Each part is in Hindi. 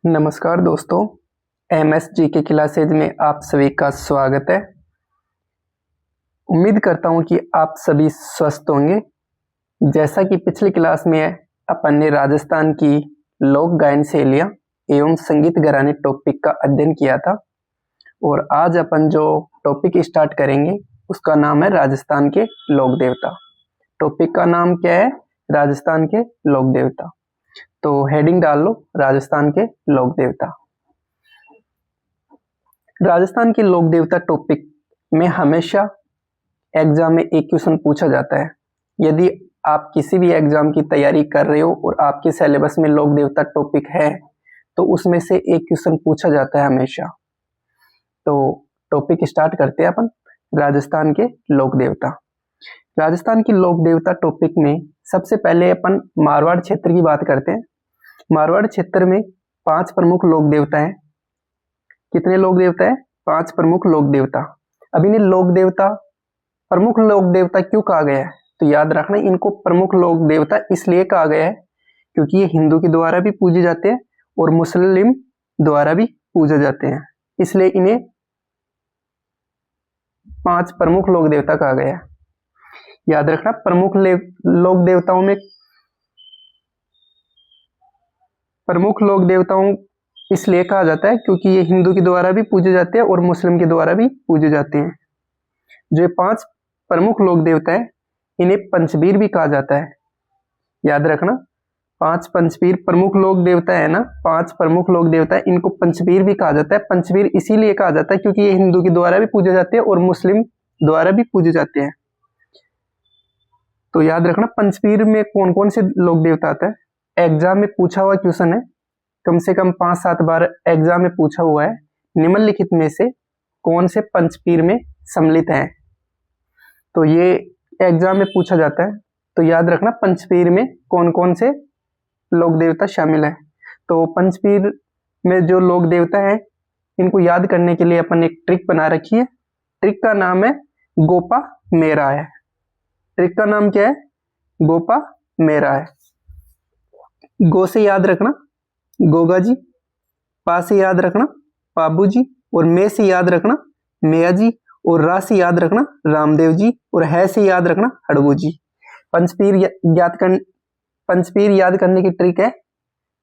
नमस्कार दोस्तों, एमएसजी के क्लासेज में आप सभी का स्वागत है। उम्मीद करता हूं कि आप सभी स्वस्थ होंगे। जैसा कि पिछली क्लास में अपन ने राजस्थान की लोक गायन शैलियाँ एवं संगीत घराने टॉपिक का अध्ययन किया था और आज अपन जो टॉपिक स्टार्ट करेंगे उसका नाम है राजस्थान के लोक देवता। टॉपिक का नाम क्या है? राजस्थान के लोक देवता। तो हेडिंग डाल लो, राजस्थान के लोक देवता। राजस्थान के लोक देवता टॉपिक में हमेशा एग्जाम में एक क्वेश्चन पूछा जाता है। यदि आप किसी भी एग्जाम की तैयारी कर रहे हो और आपके सिलेबस में लोक देवता टॉपिक है तो उसमें से एक क्वेश्चन पूछा जाता है हमेशा। तो टॉपिक स्टार्ट करते हैं अपन, राजस्थान के लोक देवता। राजस्थान की लोक देवता टॉपिक में सबसे पहले अपन मारवाड़ क्षेत्र की बात करते हैं। मारवाड़ क्षेत्र में 5 प्रमुख लोक देवता हैं। कितने लोक देवता है? 5 प्रमुख लोक देवता। अब इन्हें लोक देवता, प्रमुख लोक देवता क्यों कहा गया है? तो याद रखना, इनको प्रमुख लोक देवता इसलिए कहा गया है क्योंकि ये हिंदू के द्वारा भी पूजे जाते हैं और मुस्लिम द्वारा भी पूजे जाते हैं, इसलिए इन्हें 5 प्रमुख लोक देवता कहा गया है। याद रखना, प्रमुख लोक देवताओं इसलिए कहा जाता है क्योंकि ये हिंदू के द्वारा भी पूजे जाते हैं और मुस्लिम के द्वारा भी पूजे जाते हैं। जो 5 प्रमुख लोक देवता है इन्हें पंचवीर भी कहा जाता है। याद रखना, 5 पंचवीर प्रमुख लोक देवता है ना, 5 प्रमुख लोक देवता है, इनको पंचवीर भी कहा जाता है। पंचवीर इसीलिए कहा जाता है क्योंकि ये हिंदू के द्वारा भी पूजे जाते हैं और मुस्लिम द्वारा भी पूजे जाते हैं। तो याद रखना, पंचवीर में कौन कौन से लोक देवता आता है? एग्जाम में पूछा हुआ क्वेश्चन है, कम से कम 5-7 बार एग्जाम में पूछा हुआ है। निम्नलिखित में से कौन से पंचपीर में सम्मिलित हैं? तो ये एग्जाम में पूछा जाता है। तो याद रखना, पंचपीर में कौन कौन से लोक देवता शामिल है। तो पंचपीर में जो लोक देवता है इनको याद करने के लिए अपन एक ट्रिक बना रखी है। ट्रिक का नाम है गोपा मेरा है। ट्रिक का नाम क्या है? गोपा मेरा है। गो से याद रखना गोगा जी, पा से याद रखना पाबू जी, और मे से याद रखना मैया जी, और रा से याद रखना रामदेव जी, और है से याद रखना हड़बू जी। पंचपीर याद करने की ट्रिक है।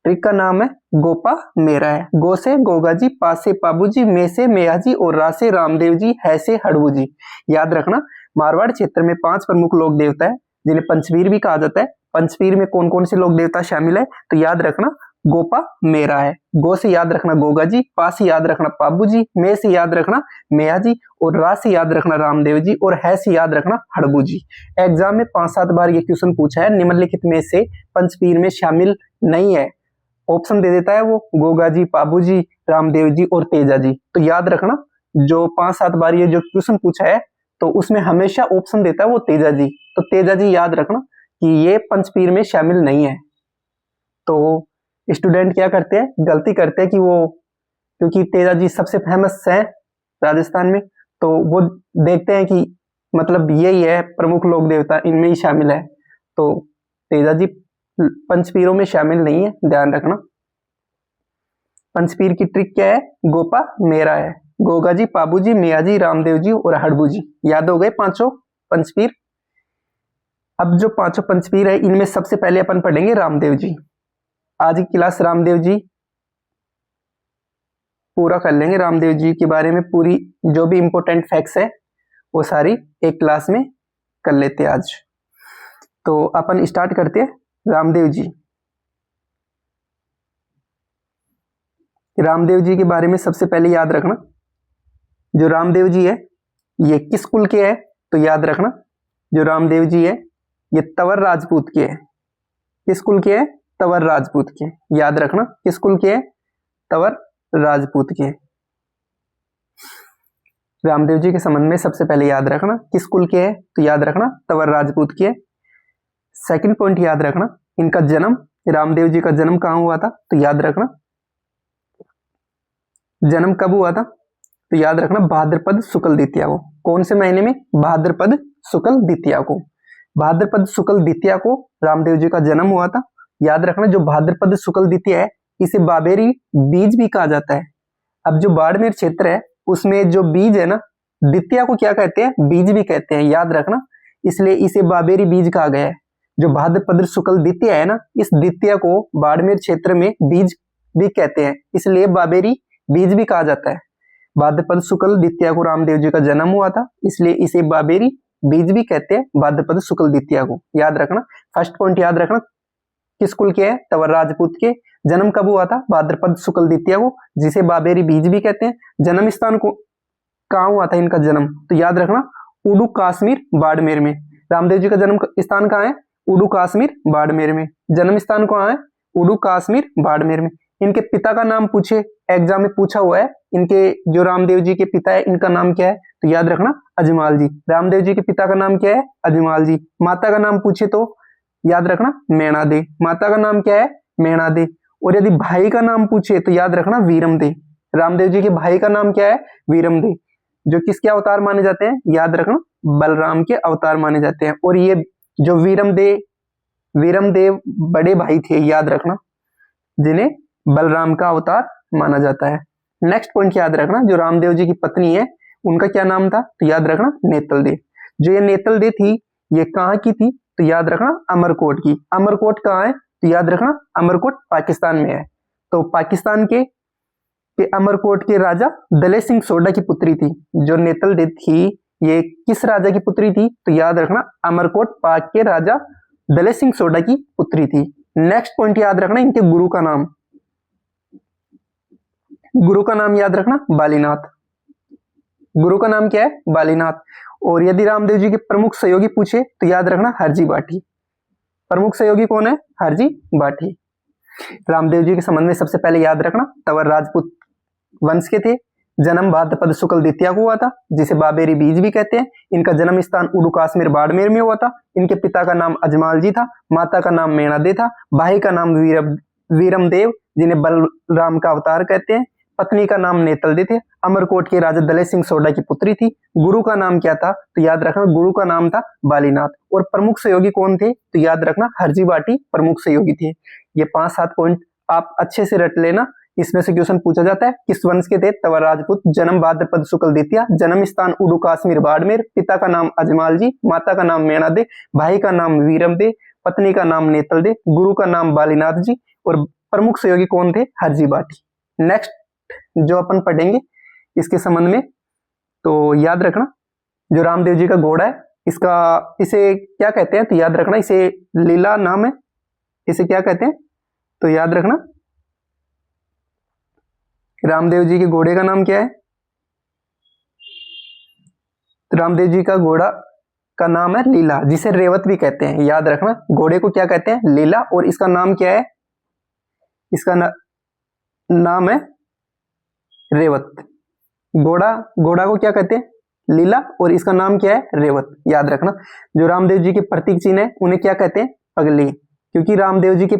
ट्रिक का नाम है गोपा मेरा है। गो से गोगा जी, पा से पाबू जी, मे से मैया जी, और रा से रामदेव जी, है से हड़बू जी। याद रखना, मारवाड़ क्षेत्र में 5 प्रमुख लोक देवता है जिन्हें पंचवीर भी कहा जाता है। पंचवीर में कौन कौन से लोक देवता शामिल है? तो याद रखना, गोपा मेरा है। गो से याद रखना गोगा जी, पा से याद रखना पाबू जी, मे से याद रखना मैया जी, और रा से याद रखना रामदेव जी, और है से याद रखना हड़बू जी। एग्जाम में 5-7 बार ये क्वेश्चन पूछा है। निम्नलिखित में से पंचपीर में शामिल नहीं है। ऑप्शन दे देता है वो, गोगा जी, पाबू जी, रामदेव जी और तेजा जी। तो याद रखना, जो 5-7 बार ये जो क्वेश्चन पूछा है तो उसमें हमेशा ऑप्शन देता है वो तेजा जी। तो तेजा जी याद रखना कि ये पंचपीर में शामिल नहीं है। तो स्टूडेंट क्या करते हैं? गलती करते हैं कि वो, क्योंकि तेजा जी सबसे फेमस है राजस्थान में, तो वो देखते हैं कि मतलब यही है प्रमुख लोक देवता, इनमें ही शामिल है। तो तेजा जी पंचपीरों में शामिल नहीं है, ध्यान रखना। पंचपीर की ट्रिक क्या है? गोपा मेरा है। गोगा जी, पाबू जी, मिया जी, रामदेव जी और हड़बू जी। याद हो गए 5 पंचपीर। अब जो 5 पंचपीर है इनमें सबसे पहले अपन पढ़ेंगे रामदेव जी। आज की क्लास रामदेव जी पूरा कर लेंगे। रामदेव जी के बारे में पूरी जो भी इंपॉर्टेंट फैक्ट्स है वो सारी एक क्लास में कर लेते हैं आज। तो अपन स्टार्ट करते हैं रामदेव जी। रामदेव जी के बारे में सबसे पहले याद रखना, जो रामदेव जी है ये किस कुल के है? तो याद रखना, जो रामदेव जी है ये तंवर राजपूत के है। किस कुल के है? तंवर राजपूत के। याद रखना, किस कुल के है? तंवर राजपूत के। रामदेव जी के संबंध में सबसे पहले याद रखना किस कुल के है? तो याद रखना तंवर राजपूत के। सेकंड पॉइंट याद रखना, इनका जन्म, रामदेव जी का जन्म कहां हुआ था? तो याद रखना जन्म कब हुआ था? तो याद रखना भाद्रपद शुक्ल द्वितीया को। कौन से महीने में? भाद्रपद शुक्ल द्वितीया को। भाद्रपद शुक्ल द्वितीया को रामदेव जी का जन्म हुआ था। याद रखना, जो भाद्रपद शुक्ल द्वितीया है इसे बाबेरी बीज भी कहा जाता है। अब जो बाड़मेर क्षेत्र है उसमें जो बीज है ना, द्वितीया को क्या कहते हैं, बीज भी कहते हैं, याद रखना, इसलिए इसे बाबेरी बीज कहा गया है। जो भाद्रपद शुक्ल द्वितीया है ना, इस द्वितीया को बाड़मेर क्षेत्र में बीज भी कहते हैं, इसलिए बाबेरी बीज भी कहा जाता है। भाद्रपद शुक्ल द्वितीया को रामदेव जी का जन्म हुआ था, इसलिए इसे बाबेरी बीज भी कहते हैं, भाद्रपद शुक्ल द्वितीया को, याद रखना। फर्स्ट पॉइंट याद रखना, किस कुल के है, तंवर राजपूत के। जन्म कब हुआ था, भाद्रपद शुक्ल द्वितीया को, जिसे बाबेरी बीज भी कहते हैं। जन्म स्थान को कहाँ हुआ था इनका जन्म, तो याद रखना उडु कश्मीर बाड़मेर में। रामदेव जी का जन्म स्थान कहाँ है, उडु कश्मीर बाड़मेर में। जन्म स्थान कहाँ है, उडु कश्मीर बाड़मेर में। इनके पिता का नाम पूछे, एग्जाम में पूछा हुआ है, इनके जो रामदेव जी के पिता है इनका नाम क्या है, तो याद रखना अजमाल जी। रामदेव जी के पिता का नाम क्या है, अजमाल जी। माता का नाम पूछे तो याद रखना मैणा दे, माता का नाम क्या है, मैणा दे। और यदि भाई का नाम पूछे तो याद रखना वीरम दे। रामदेव जी के भाई का नाम क्या है, वीरम दे, जो किसके अवतार माने जाते हैं, याद रखना बलराम के अवतार माने जाते हैं। और ये जो वीरम देव बड़े भाई थे, याद रखना, जिन्हें बलराम का अवतार माना जाता है। नेक्स्ट पॉइंट याद रखना, जो रामदेव जी की पत्नी है उनका क्या नाम था, तो याद रखना नेतल दे। जो ये नेतल दे थी ये कहाँ की थी, तो याद रखना अमरकोट की। अमरकोट कहाँ है, तो याद रखना अमरकोट पाकिस्तान में है। तो पाकिस्तान के अमरकोट के राजा दले सिंह सोडा की पुत्री थी। जो नेतल दे थी ये किस राजा की पुत्री थी, तो याद रखना अमरकोट पाक के राजा दले सिंह सोडा की पुत्री थी। नेक्स्ट पॉइंट याद रखना, इनके गुरु का नाम, गुरु का नाम याद रखना बालीनाथ। गुरु का नाम क्या है, बालीनाथ। और यदि रामदेव जी के प्रमुख सहयोगी पूछे तो याद रखना हरजी बाठी। प्रमुख सहयोगी कौन है, हरजी बाठी। रामदेव जी के संबंध में सबसे पहले याद रखना तंवर राजपूत वंश के थे। जन्म भाद्रपद शुक्ल द्वितीया को हुआ था, जिसे बाबेरी बीज भी कहते हैं। इनका जन्म स्थान उडु कश्मीर बाड़मेर में हुआ था। इनके पिता का नाम अजमाल जी था, माता का नाम मैणा दे था, भाई का नाम वीरम देव, जिन्हें बलराम का अवतार कहते हैं। पत्नी का नाम नेतल दे थे, अमरकोट के राजा दले सिंह सोडा की पुत्री थी। गुरु का नाम क्या था, तो याद रखना गुरु का नाम था बालीनाथ। और प्रमुख सहयोगी कौन थे, तो याद रखना हरजी बाटी प्रमुख सहयोगी थे। ये 5-7 पॉइंट आप अच्छे से रट लेना, इसमें से क्वेश्चन पूछा जाता है। किस वंश के थे, तंवर राजपूत। जन्म भाद्रपद शुक्ल द्वितीया, जन्म स्थान उडु कश्मीर बाड़मेर, पिता का नाम अजमाल जी, माता का नाम मैणा दे, भाई का नाम वीरम दे, पत्नी का नाम नेतल दे, गुरु का नाम बालीनाथ जी, और प्रमुख सहयोगी कौन थे, हरजी बाटी। नेक्स्ट जो अपन पढ़ेंगे इसके संबंध में, तो याद रखना जो रामदेव जी का घोड़ा है इसे क्या कहते हैं, तो याद रखना इसे लीला नाम है। इसे क्या कहते हैं, तो याद रखना रामदेव जी के घोड़े का नाम क्या है, तो रामदेव जी का घोड़ा का नाम है लीला, जिसे रेवत भी कहते हैं। याद रखना घोड़े को क्या कहते हैं, लीला, और इसका नाम क्या है, इसका नाम है रेवत। घोड़ा को क्या कहते हैं, लीला, और इसका नाम क्या है, रेवत। याद रखना जो रामदेव जी के प्रतीक चिन्ह है उन्हें क्या कहते हैं, पगले, क्योंकि रामदेव जी के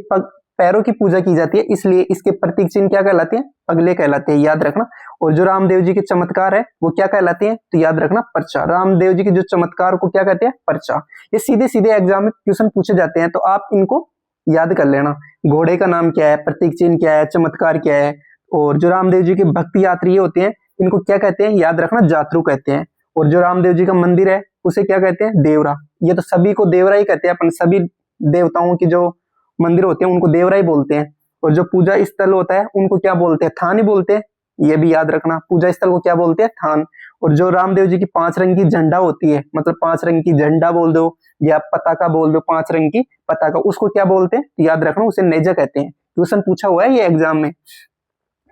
पैरों की पूजा की जाती है, इसलिए इसके प्रतीक चिन्ह क्या कहलाते हैं, पगले कहलाते हैं। याद रखना। और जो रामदेव जी के चमत्कार है वो क्या कहलाते हैं, तो याद रखना पर्चा। रामदेव जी के जो चमत्कार को क्या कहते हैं, पर्चा। ये सीधे सीधे एग्जाम में क्वेश्चन पूछे जाते हैं, तो आप इनको याद कर लेना। घोड़े का नाम क्या है, प्रतीक चिन्ह क्या है, चमत्कार क्या है। और जो रामदेव जी के भक्ति यात्री होते हैं इनको क्या कहते हैं, याद रखना जातरू कहते हैं। और जो रामदेव जी का मंदिर है उसे क्या कहते हैं, देवरा। ये तो सभी को देवरा ही कहते हैं, अपन सभी देवताओं की जो मंदिर होते हैं उनको देवरा ही बोलते हैं। और जो पूजा स्थल होता है उनको क्या बोलते हैं, थान ही बोलते हैं। ये भी याद रखना, पूजा स्थल को क्या बोलते हैं, थान। और जो रामदेव जी की 5 रंग की झंडा होती है, मतलब 5 रंग की झंडा बोल दो या पताका बोल दो, 5 रंग की पताका, उसको क्या बोलते हैं, याद रखना उसे नेजा कहते हैं। क्वेश्चन पूछा हुआ है ये एग्जाम में।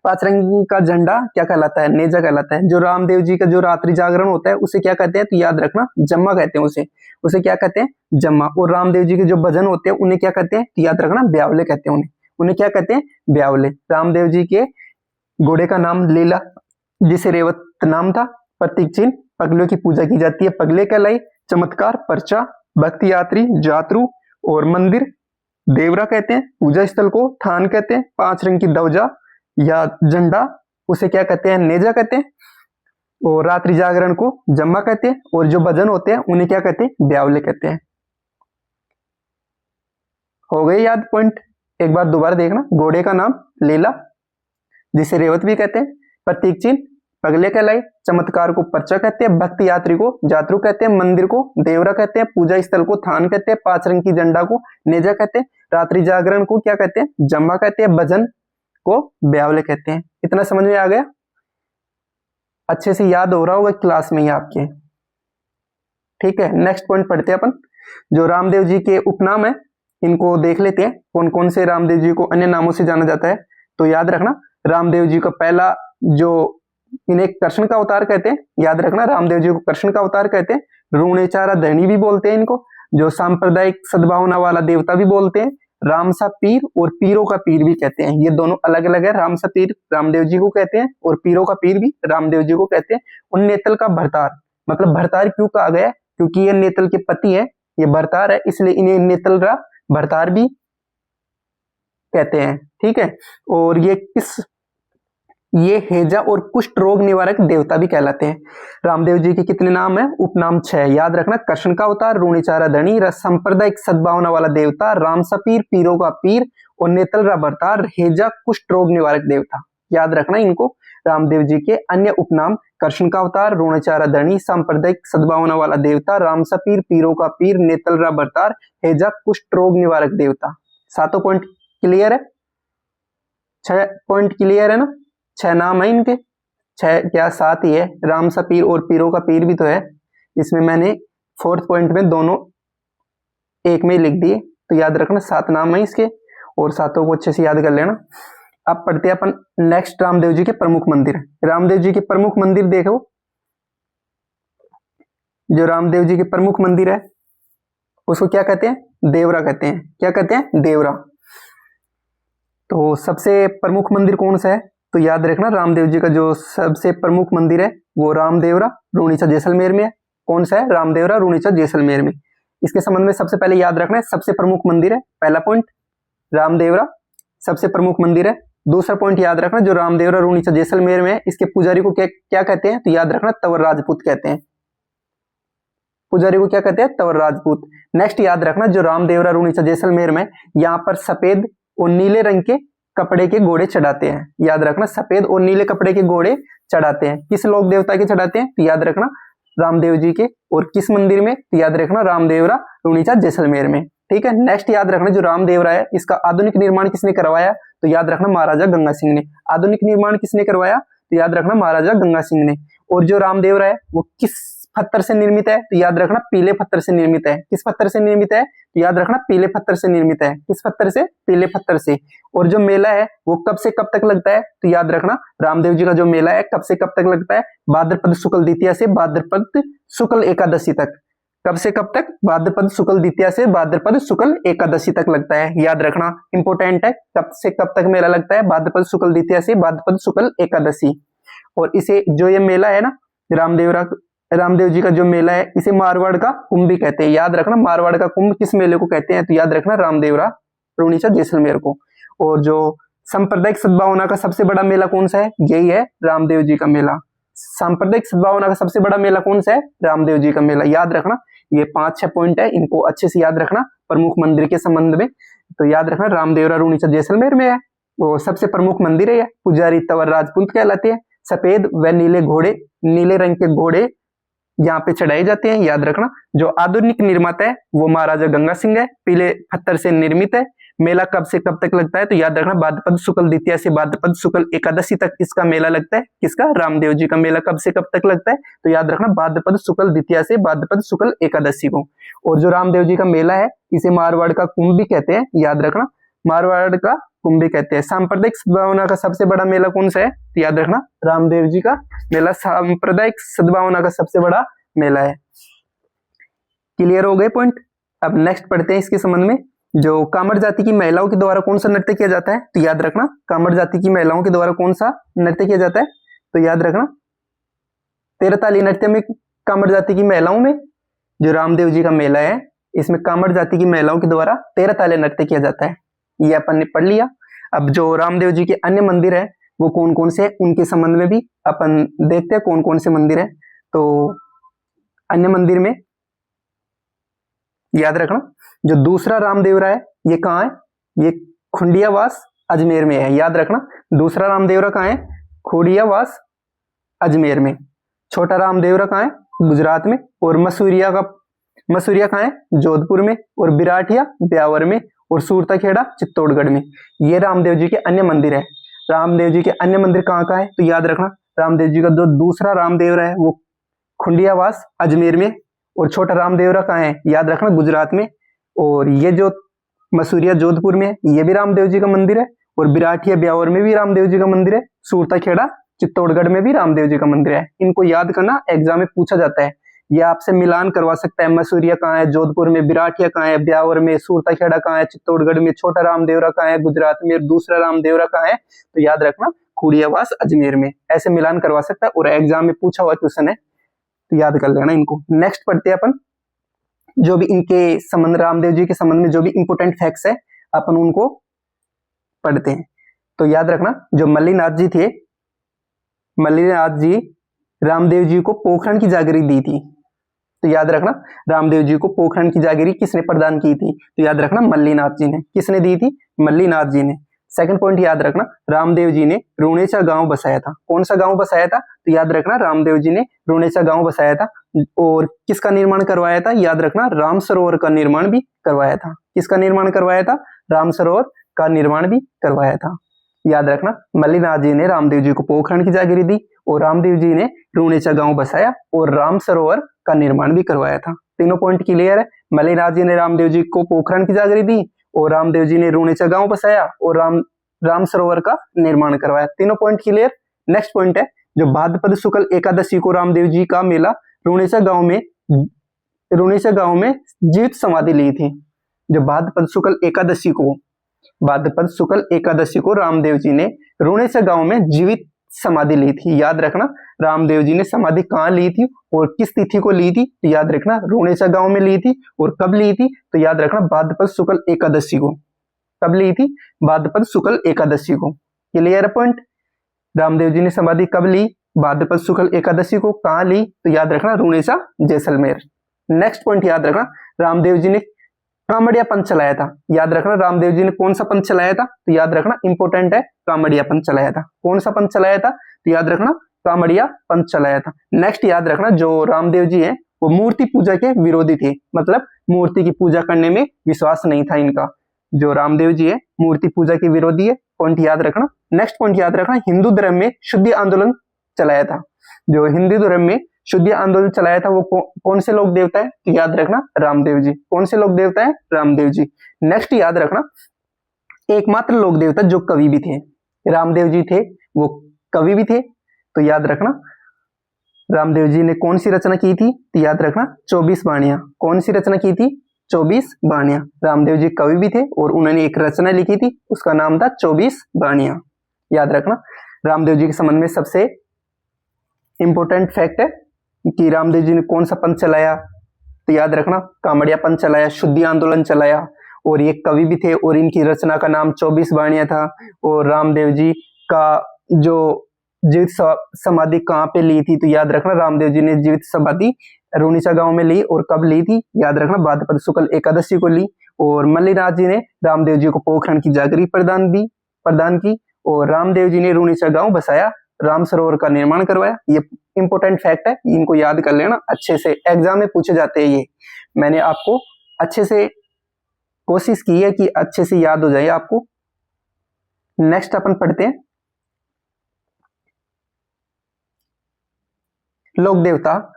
5 रंग का झंडा क्या कहलाता है, नेजा कहलाता है। जो रामदेव जी का जो रात्रि जागरण होता है उसे क्या कहते हैं, तो याद रखना जम्मा कहते हैं उसे क्या कहते हैं, जम्मा। और रामदेव जी के जो भजन होते हैं उन्हें क्या कहते हैं, तो याद रखना ब्यावले कहते हैं उन्हें क्या कहते हैं, ब्यावले। रामदेव जी के घोड़े का नाम लीला, जिसे रेवत नाम था। प्रतीक चिन्ह पगलों की पूजा की जाती है, पगले कहलाई। चमत्कार पर्चा, भक्ति यात्री जातरू, और मंदिर देवरा कहते हैं। पूजा स्थल को थान कहते हैं। 5 रंग की ध्वजा या झंडा उसे क्या कहते हैं, नेजा कहते हैं। और रात्रि जागरण को जम्मा कहते हैं। और जो भजन होते हैं उन्हें क्या कहते हैं, ब्यावले कहते हैं। हो गए याद पॉइंट। एक बार दोबारा देखना। घोड़े का नाम लीला, जिसे रेवत भी कहते हैं। प्रतीक चिन्ह पगले कहलाए। चमत्कार को पर्चा कहते हैं। भक्ति यात्री को जातरू कहते हैं। मंदिर को देवरा कहते हैं। पूजा स्थल को थान कहते हैं। 5 रंग की झंडा को नेजा कहते हैं। रात्रि जागरण को क्या कहते हैं? जम्मा कहते हैं। भजन को ब्यावले कहते हैं। इतना समझ में आ गया? अच्छे से याद हो रहा होगा क्लास में ही आपके। ठीक है, नेक्स्ट पॉइंट पढ़ते हैं अपन। जो रामदेव जी के उपनाम है इनको देख लेते हैं, कौन कौन से रामदेव जी को अन्य नामों से जाना जाता है। तो याद रखना, रामदेव जी का पहला जो इन्हें कृष्ण का अवतार कहते हैं, याद रखना रामदेव जी को कृष्ण का अवतार कहते हैं। ऋणेचारा धरणी भी बोलते हैं इनको, जो सांप्रदायिक सद्भावना वाला देवता भी बोलते हैं। रामसा पीर और पीरों का पीर भी कहते हैं। ये दोनों अलग अलग है। रामसा पीर रामदेव जी को कहते हैं और पीरों का पीर भी रामदेव जी को कहते हैं। और नेतल का भरतार, मतलब भरतार क्यों कहा गया? क्योंकि ये नेतल के पति है, ये भरतार है, इसलिए इन्हें नेतल का भरतार भी कहते हैं। ठीक है, और ये हेजा और कुष्ठ रोग निवारक देवता भी कहलाते हैं। रामदेव जी के कितने नाम है? उपनाम 6। याद रखना, कृष्ण का अवतार, ऋणेचारा धनी, सांप्रदायिक सद्भावना वाला देवता, रामसपीर, पीरों का पीर, और नेतल भरतार, हेजा कुष्ठ रोग निवारक देवता। याद रखना इनको। रामदेव जी के अन्य उपनाम कृष्ण का अवतार, ऋणेचारा धनी, सांप्रदायिक सद्भावना वाला देवता, रामसपीर, पीरों का पीर, नेतल भरतार, हेजा कुष्ठ रोग निवारक देवता। 7 पॉइंट क्लियर है? 6 पॉइंट क्लियर है ना? 6 नाम है इनके, 6 क्या 7 ही है। रामसा पीर और पीरों का पीर भी तो है। इसमें मैंने 4th पॉइंट में दोनों एक में लिख दिए। तो याद रखना 7 नाम है इसके, और 7 को अच्छे से याद कर लेना। अब पढ़ते हैं अपन नेक्स्ट रामदेव जी के प्रमुख मंदिर। रामदेव जी के प्रमुख मंदिर देखो, जो रामदेव जी के प्रमुख मंदिर है उसको क्या कहते हैं? देवरा कहते हैं। क्या कहते हैं? देवरा। तो सबसे प्रमुख मंदिर कौन सा है? तो याद रखना, रामदेव जी का जो सबसे प्रमुख मंदिर है वो रामदेवरा रूणीचा जैसलमेर में है। कौन सा है? रामदेवरा रूणीचा जैसलमेर में। इसके संबंध में सबसे पहले याद रखना है, सबसे प्रमुख मंदिर है। पहला पॉइंट, रामदेवरा सबसे प्रमुख मंदिर है। दूसरा पॉइंट याद रखना, जो रामदेवरा रूणीचा जैसलमेर में है, इसके पुजारी को क्या कहते हैं? तो याद रखना, तंवर राजपूत कहते हैं। पुजारी को क्या कहते हैं? तंवर राजपूत। नेक्स्ट याद रखना, जो रामदेवरा रूणीचा जैसलमेर में, यहाँ पर सफेद और नीले रंग के कपड़े के घोड़े चढ़ाते हैं। याद रखना, सफेद और नीले कपड़े के घोड़े चढ़ाते हैं। किस लोक देवता के चढ़ाते हैं? तो याद रखना रामदेव जी के। और किस मंदिर में? तो याद रखना रामदेवरा रूणीचा जैसलमेर में। ठीक है, नेक्स्ट याद रखना, जो रामदेवरा है इसका आधुनिक निर्माण किसने करवाया? तो याद रखना महाराजा गंगा सिंह ने। आधुनिक निर्माण किसने करवाया? तो याद रखना महाराजा गंगा सिंह ने। और जो रामदेवरा है वो किस पत्थर से निर्मित है? तो याद रखना पीले पत्थर से निर्मित है। किस पत्थर से निर्मित है? तो याद रखना पीले पत्थर से निर्मित है। किस पत्थर से? पीले पत्थर से। और जो मेला है वो कब से कब तक लगता है? तो याद रखना रामदेव जी का जो मेला है कब से कब तक लगता है? भाद्रपद शुक्ल द्वितीया से भाद्रपद शुक्ल एकादशी तक। कब से कब तक? भाद्रपद शुक्ल द्वितीया से भाद्रपद शुक्ल एकादशी तक लगता है। याद रखना, इंपोर्टेंट है, कब से कब तक मेला लगता है? भाद्रपद शुक्ल द्वितीया से भाद्रपद शुक्ल एकादशी। और इसे जो ये मेला है ना, रामदेव जी का जो मेला है, इसे मारवाड़ का कुंभ भी कहते हैं। याद रखना, मारवाड़ का कुंभ किस मेले को कहते हैं? तो याद रखना रामदेवरा रूणीचा जैसलमेर को। और जो सांप्रदायिक सद्भावना का सबसे बड़ा मेला कौन सा है? यही है रामदेव जी का मेला। सांप्रदायिक सद्भावना का सबसे बड़ा मेला कौन सा है? रामदेव जी का मेला। याद रखना, ये 5-6 पॉइंट है, इनको अच्छे से याद रखना प्रमुख मंदिर के संबंध में। तो याद रखना रामदेवरा रूणीचा जैसलमेर में है, वो सबसे प्रमुख मंदिर है। पुजारी तंवर राजपूत कहलाते हैं। सफेद व नीले घोड़े, नीले रंग के घोड़े यहाँ पे चढ़ाए जाते हैं। याद रखना, जो आधुनिक निर्माता है वो महाराजा गंगा सिंह है। पीले पत्थर से निर्मित है। मेला कब से कब तक लगता है? तो याद रखना भाद्रपद शुक्ल द्वितीया से भाद्रपद शुक्ल एकादशी तक इसका मेला लगता है। किसका? रामदेव जी का मेला कब से कब तक लगता है? तो याद रखना भाद्रपद शुक्ल द्वितीया से भाद्रपद शुक्ल एकादशी को। और जो रामदेव जी का मेला है इसे मारवाड़ का कुंभ भी कहते हैं। याद रखना, मारवाड़ का कुंभ भी कहते हैं। सांप्रदायिक सद्भावना का सबसे बड़ा मेला कौन सा है? तो याद रखना रामदेव जी का मेला सांप्रदायिक सद्भावना का सबसे बड़ा मेला है। क्लियर हो गए पॉइंट? अब नेक्स्ट पढ़ते हैं इसके संबंध में। जो कामर जाति की महिलाओं के द्वारा कौन सा नृत्य किया जाता है? तो याद रखना कामर जाति की महिलाओं के द्वारा कौन सा नृत्य किया जाता है? तो याद रखना तेरताली नृत्य में कामर जाति की महिलाओं में, जो रामदेव जी का मेला है इसमें कामर जाति की महिलाओं के द्वारा तेरताली नृत्य किया जाता है। ये अपन ने पढ़ लिया। अब जो रामदेव जी के अन्य मंदिर है वो कौन कौन से हैं उनके संबंध में भी अपन देखते हैं कौन कौन से मंदिर हैं। तो अन्य मंदिर में याद रखना, जो दूसरा रामदेवरा है ये कहाँ है? ये खुंडियावास अजमेर में है, याद रखना। दूसरा रामदेवरा कहाँ है? खुंडियावास अजमेर में। छोटा रामदेवरा कहाँ है? गुजरात में। और मसूरिया कहाँ है? जोधपुर में। और बिराठिया ब्यावर में। और सूरताखेड़ा चित्तौड़गढ़ में। ये रामदेव जी के अन्य मंदिर है। रामदेव जी के अन्य मंदिर कहाँ कहाँ है? तो याद रखना, रामदेव जी का जो दूसरा रामदेवरा है वो खुंडियावास अजमेर में। और छोटा रामदेवरा कहाँ है? याद रखना, गुजरात में। और ये जो मसूरिया जोधपुर में है, ये भी रामदेव जी का मंदिर है। और बिराठिया ब्यावर में भी रामदेव जी का मंदिर है। सूरताखेड़ा चित्तौड़गढ़ में भी रामदेव जी का मंदिर है। इनको याद करना, एग्जाम में पूछा जाता है। ये आपसे मिलान करवा सकता है, मसूरिया कहाँ है? जोधपुर में। बिराठिया कहाँ है? ब्यावर में। सूरताखेड़ा कहाँ है? चित्तौड़गढ़ में। छोटा रामदेवरा कहाँ है? गुजरात में। दूसरा रामदेवरा कहाँ है? तो याद रखना, खुंडियावास अजमेर में। ऐसे मिलान करवा सकता है और एग्जाम में पूछा हुआ क्वेश्चन है, तो याद कर लेना इनको। नेक्स्ट पढ़ते हैं अपन, जो भी इनके संबंध, रामदेव जी के संबंध में जो भी इंपोर्टेंट फैक्ट्स है अपन उनको पढ़ते हैं। तो याद रखना, जो मल्लीनाथ जी थे, मल्लीनाथ जी रामदेव जी को पोखरण की जागीर दी थी। तो याद रखना, रामदेव जी को पोखरण की जागीर किसने प्रदान की थी? तो याद रखना, मल्लीनाथ जी ने। किसने दी थी? मल्लीनाथ जी ने। सेकंड पॉइंट याद रखना, रामदेव जी ने रूणेचा गांव बसाया था। कौन सा गांव बसाया था? तो याद रखना, रामदेव जी ने रूणेचा गांव बसाया था। और किसका निर्माण करवाया था? याद रखना, राम सरोवर का निर्माण भी करवाया था। किसका निर्माण करवाया था? राम सरोवर का निर्माण भी करवाया था। याद रखना, मल्लीनाथ जी ने रामदेव जी को पोखरण की जागीर दी और रामदेव जी ने रूणेचा गांव बसाया और राम सरोवर का निर्माण भी करवाया था। तीनों पॉइंट क्लियर है। मल्लीनाथ जी ने रामदेव जी को पोखरण की जागीर दी और रामदेव जी ने रूणेचा गांव बसाया और राम सरोवर का निर्माण करवाया। तीनों पॉइंट क्लियर। नेक्स्ट पॉइंट है, जो भाद्रपद शुक्ल एकादशी को रामदेव जी का मेला रूणेचा गांव में जीवित समाधि ली थी। जो भाद्रपद शुक्ल एकादशी को रामदेव जी ने रूणेचा गांव में जीवित समाधि ली थी। याद रखना, रामदेव जी ने समाधि कहाँ ली थी और किस तिथि को ली थी? तो याद रखना, रूणेचा गांव में ली थी। और कब ली थी? तो याद रखना, भाद्रपद शुक्ल एकादशी को। कब ली थी? भाद्रपद शुक्ल एकादशी को। Clear point. रामदेव जी ने समाधि कब ली? भाद्रपद शुक्ल एकादशी को। कहाँ ली? तो याद रखना, रूणेचा जैसलमेर। नेक्स्ट पॉइंट याद रखना, रामदेव जी ने कामड़िया पंथ चलाया था। याद रखना, रामदेव जी ने कौन सा पंथ चलाया था? तो याद रखना, इंपोर्टेंट है, कामड़िया पंथ चलाया था। कौन सा पंथ चलाया था? तो याद रखना, कामड़िया पंथ चलाया था। नेक्स्ट याद रखना, जो रामदेव जी है वो मूर्ति पूजा के विरोधी थे, मतलब मूर्ति की पूजा करने में विश्वास नहीं था इनका। जो रामदेव जी है मूर्ति पूजा के विरोधी है। पॉइंट याद रखना। नेक्स्ट पॉइंट याद रखना, हिंदू धर्म में शुद्धि आंदोलन चलाया था। जो हिंदू धर्म में शुद्धि आंदोलन चलाया था वो कौन से लोक देवता है? तो याद रखना, रामदेव जी। कौन से लोक देवता है? रामदेव जी। नेक्स्ट याद रखना, एकमात्र लोक देवता जो कवि भी थे, रामदेव जी थे, वो कवि भी थे। तो याद रखना, रामदेव जी ने कौन सी रचना की थी? तो याद रखना, 24 बाणियां। कौन सी रचना की थी? 24 बाणियां। रामदेव जी कवि भी थे और उन्होंने एक रचना लिखी थी, उसका नाम था 24 बाणियां। याद रखना, रामदेव जी के संबंध में सबसे इंपोर्टेंट फैक्ट है कि रामदेव जी ने कौन सा पंथ चलाया? तो याद रखना, कामड़िया पंथ चलाया, शुद्धि आंदोलन चलाया और ये कवि भी थे और इनकी रचना का नाम 24 बाणियां था। और रामदेव जी का जो जीवित समाधि कहाँ पे ली थी? तो याद रखना, रामदेव जी ने जीवित समाधि रूणेचा गांव में ली। और कब ली थी? याद रखना, भाद्रपद शुक्ल एकादशी को ली। और मल्लीनाथ जी ने रामदेव जी को पोखरण की जागीर प्रदान की और रामदेव जी ने रूणेचा गांव बसाया, राम सरोवर का निर्माण करवाया। ये इंपोर्टेंट फैक्ट है, इनको याद कर लेना अच्छे से, एग्जाम में पूछे जाते हैं ये। मैंने आपको अच्छे से कोशिश की है कि अच्छे से याद हो जाए आपको। नेक्स्ट अपन पढ़ते हैं लोक देवता।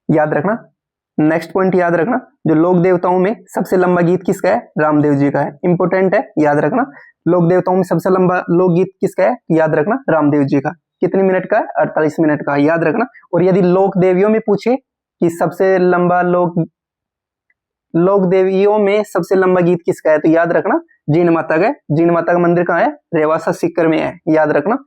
याद रखना, नेक्स्ट पॉइंट याद रखना, जो लोक देवताओं में सबसे लंबा गीत किसका है? रामदेव जी का है। इंपोर्टेंट है, याद रखना, लोक देवताओं में सबसे लंबा लोकगीत किसका है? याद रखना, रामदेव जी का। कितने मिनट का है? 48 मिनट का, याद रखना। और यदि लोक देवियों में पूछे कि सबसे लंबा लोक देवियों में सबसे लंबा गीत किसका है? तो याद रखना, जीण माता का है। जीण माता का मंदिर कहाँ है? रेवासा सीकर में है। याद रखना,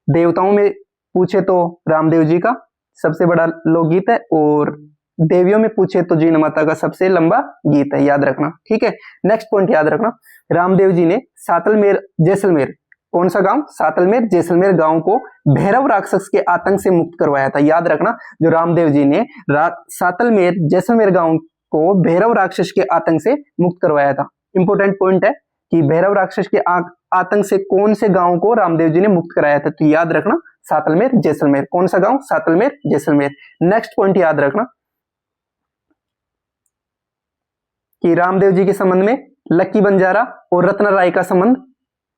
देवताओं में पूछे तो रामदेव जी का सबसे बड़ा लोकगीत है और देवियों में पूछे तो जीण माता का सबसे लंबा गीत है। याद रखना, ठीक है। नेक्स्ट पॉइंट याद रखना, रामदेव जी ने सातलमेर जैसलमेर, कौन सा गांव? सातलमेर जैसलमेर गांव को भैरव राक्षस के आतंक से मुक्त करवाया था। याद रखना, जो रामदेव जी ने सातलमेर जैसलमेर गांव को भैरव राक्षस के आतंक से मुक्त करवाया था। इंपोर्टेंट पॉइंट है, कि भैरव राक्षस के आतंक से कौन से गांव को रामदेव जी ने मुक्त कराया था? तो याद रखना सातलमेर जैसलमेर। कौन सा गांव? सातलमेर जैसलमेर। नेक्स्ट पॉइंट याद रखना कि रामदेव जी के संबंध में लक्की बंजारा और रत्न राय का संबंध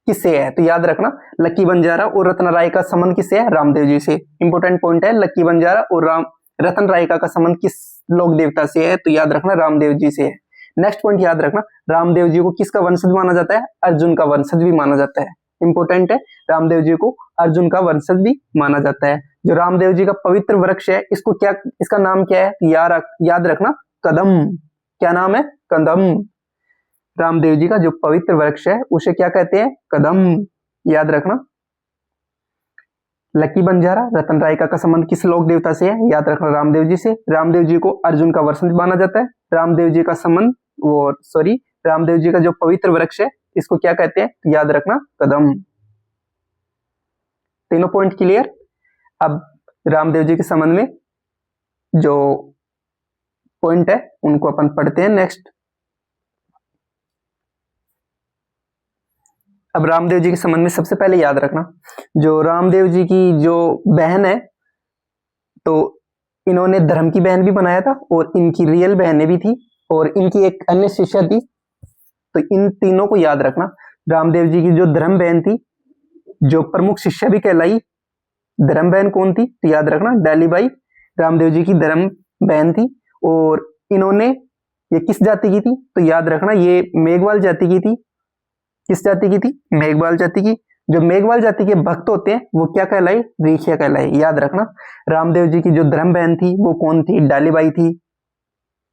किससे है? तो याद रखना लक्की बंजारा और रत्न राय का संबंध किससे है? रामदेव जी से। इंपॉर्टेंट पॉइंट है, लक्की बंजारा और रतन राय का संबंध किस लोक देवता से है? तो याद रखना रामदेव जी से है। नेक्स्ट पॉइंट याद रखना, रामदेव जी को किसका वंशज माना जाता है? अर्जुन का वंशज भी माना जाता है। इंपॉर्टेंट है, रामदेव जी को अर्जुन का वंशज भी माना जाता है। जो रामदेव जी का पवित्र वृक्ष है, इसका नाम क्या है? याद रखना कदम। क्या नाम है? कदम। रामदेव जी का जो पवित्र वृक्ष है उसे क्या कहते हैं? कदम। याद रखना। लक्की बंजारा रतन राय का संबंध किस लोक देवता से है? याद रखना रामदेव जी से। रामदेव जी को अर्जुन का वंशज माना जाता है। रामदेव जी का संबंध रामदेव जी का जो पवित्र वृक्ष है इसको क्या कहते हैं? याद रखना कदम। तीनों पॉइंट क्लियर। अब रामदेव जी के संबंध में जो पॉइंट है उनको अपन पढ़ते हैं। नेक्स्ट, अब रामदेव जी के संबंध में सबसे पहले याद रखना, जो रामदेव जी की जो बहन है तो इन्होंने धर्म की बहन भी बनाया था और इनकी रियल बहनें भी थी और इनकी एक अन्य शिष्या थी। तो इन तीनों को याद रखना। रामदेव जी की जो धर्म बहन थी, जो प्रमुख शिष्या भी कहलाई, धर्म बहन कौन थी? तो याद रखना डालीबाई रामदेव जी की धर्म बहन थी। और इन्होंने ये किस जाति की थी? तो याद रखना ये मेघवाल जाति की थी। किस जाति की थी? मेघवाल जाति की। जो मेघवाल जाति के भक्त होते हैं वो क्या कहलाए? रेखिया कहलाए। याद रखना। रामदेव जी की जो धर्म बहन थी वो कौन थी? डालीबाई थी।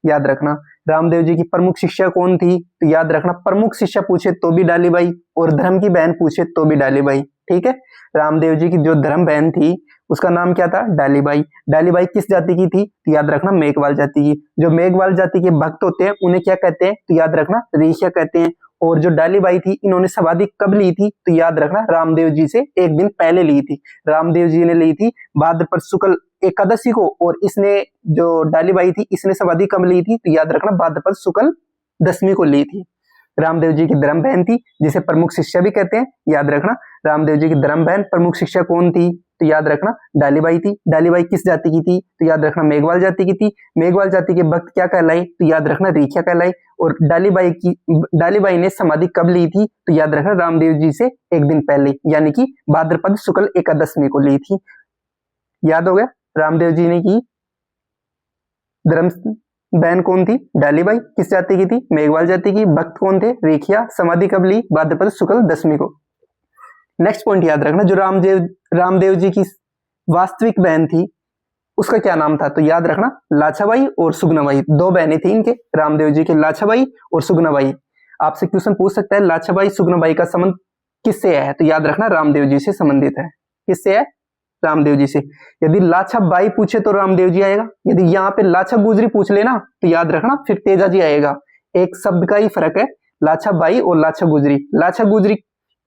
याद रखना। रामदेव जी की प्रमुख शिष्या कौन थी? तो याद रखना प्रमुख शिष्या पूछे तो भी डालीबाई और धर्म की बहन पूछे तो भी डालीबाई। ठीक है। रामदेव जी की जो धर्म बहन थी उसका नाम क्या था? डालीबाई। डालीबाई किस जाति की थी? तो याद रखना मेघवाल जाति की। जो मेघवाल जाति के भक्त होते हैं उन्हें क्या कहते हैं? तो याद रखना रेखिया कहते हैं। और जो डालीबाई थी इन्होंने समाधि कब ली थी? तो याद रखना रामदेव जी से एक दिन पहले ली थी। रामदेव जी ने ली थी भाद्रपद शुक्ल एकादशी को और इसने जो डालीबाई थी इसने समाधि कब ली थी? तो याद रखना भाद्रपद शुक्ल दशमी को ली थी। रामदेव जी की धर्म बहन थी जिसे प्रमुख शिष्या भी कहते हैं। याद रखना रामदेव जी की धर्म बहन प्रमुख शिष्या कौन थी? तो याद रखना डालीबाई थी। डालीबाई किस जाति की थी? तो याद रखना मेघवाल जाति की थी। मेघवाल जाति के भक्त क्या कहलाए? तो याद रखना रेखिया कहलाए। और डालीबाई ने समाधि कब ली थी? तो याद रखना रामदेव जी से एक दिन पहले, यानी कि भाद्रपद शुक्ल एकादशमी को ली थी। याद हो गया। रामदेव जी ने की धर्म बहन कौन थी? डालीबाई। किस जाति की थी? मेघवाल जाति की। भक्त कौन थे? रेखिया। समाधि कब ली? भाद्रपद शुक्ल दशमी को। नेक्स्ट पॉइंट याद रखना, जो रामदेव जी की वास्तविक बहन थी उसका क्या नाम था? तो याद रखना लाछाबाई और सुगनाबाई। दो बहनें थी इनके रामदेव जी के, लाछाबाई और सुगनाबाई। आपसे क्वेश्चन पूछ सकता है लाछाबाई सुगनाबाई का संबंध किससे है? तो याद रखना रामदेव जी से संबंधित है। किससे है? रामदेव जी से। यदि लाछाबाई पूछे तो रामदेव जी आएगा। यदि यहाँ पे लाछा गुजरी पूछ लेना तो याद रखना फिर तेजा जी आएगा। एक शब्द का ही फर्क है, लाछाबाई और लाछा गुजरी। लाछा गुजरी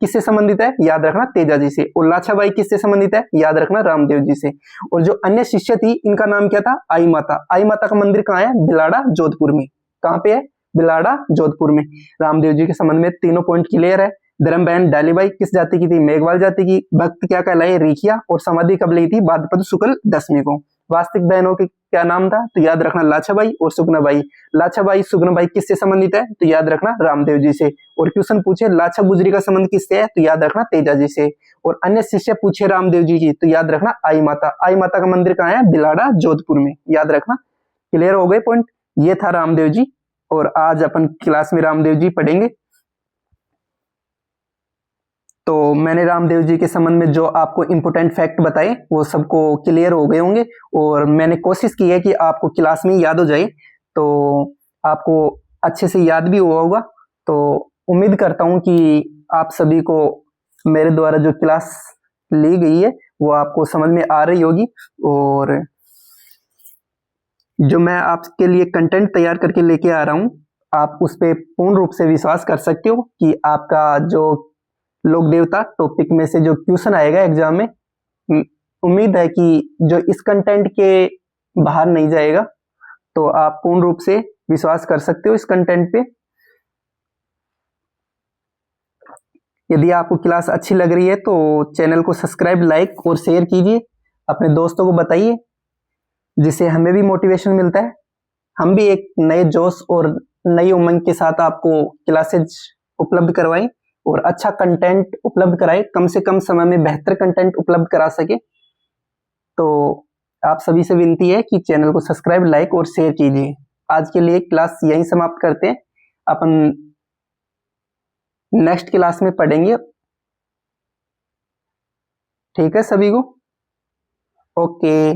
किससे संबंधित है? याद रखना तेजा जी से। और लाछाबाई किससे संबंधित है? याद रखना रामदेव जी से। और जो अन्य शिष्य थी इनका नाम क्या था? आई माता। आई माता का मंदिर कहाँ है? बिलाड़ा जोधपुर में। कहाँ पे है? बिलाड़ा जोधपुर में। रामदेव जी के संबंध में तीनों पॉइंट क्लियर है। धर्म बहन डालीबाई किस जाति की थी? मेघवाल जाति की। भक्त क्या कहलाए? रेखिया। और समाधि कब ली थी? भाद्रपद शुक्ल दशमी को। वास्तविक बहनों के क्या नाम था? तो याद रखना लाछाबाई और सुगनाबाई। लाछाबाई सुगनाबाई किससे संबंधित है? तो याद रखना रामदेव जी से। और क्वेश्चन पूछे लाछा गुजरी का संबंध किससे है? तो याद रखना तेजा जी से। और अन्य शिष्य पूछे रामदेव जी की तो याद रखना आई माता। आई माता का मंदिर कहाँ है? बिलाड़ा जोधपुर में। याद रखना। क्लियर हो गए पॉइंट? ये था रामदेव जी। और आज अपन क्लास में रामदेव जी पढ़ेंगे। तो मैंने रामदेव जी के संबंध में जो आपको इंपोर्टेंट फैक्ट बताए वो सबको क्लियर हो गए होंगे और मैंने कोशिश की है कि आपको क्लास में याद हो जाए, तो आपको अच्छे से याद भी हुआ होगा। तो उम्मीद करता हूं कि आप सभी को मेरे द्वारा जो क्लास ली गई है वो आपको समझ में आ रही होगी और जो मैं आपके लिए कंटेंट तैयार करके लेके आ रहा हूं आप उस पर पूर्ण रूप से विश्वास कर सकते हो कि आपका जो लोक देवता टॉपिक में से जो क्वेश्चन आएगा एग्जाम में, उम्मीद है कि जो इस कंटेंट के बाहर नहीं जाएगा। तो आप पूर्ण रूप से विश्वास कर सकते हो इस कंटेंट पे। यदि आपको क्लास अच्छी लग रही है तो चैनल को सब्सक्राइब, लाइक और शेयर कीजिए, अपने दोस्तों को बताइए, जिससे हमें भी मोटिवेशन मिलता है। हम भी एक नए जोश और नई उमंग के साथ आपको क्लासेज उपलब्ध करवाएं और अच्छा कंटेंट उपलब्ध कराएं, कम से कम समय में बेहतर कंटेंट उपलब्ध करा सके। तो आप सभी से विनती है कि चैनल को सब्सक्राइब, लाइक और शेयर कीजिए। आज के लिए क्लास यहीं समाप्त करते हैं, अपन नेक्स्ट क्लास में पढ़ेंगे। ठीक है सभी को, ओके।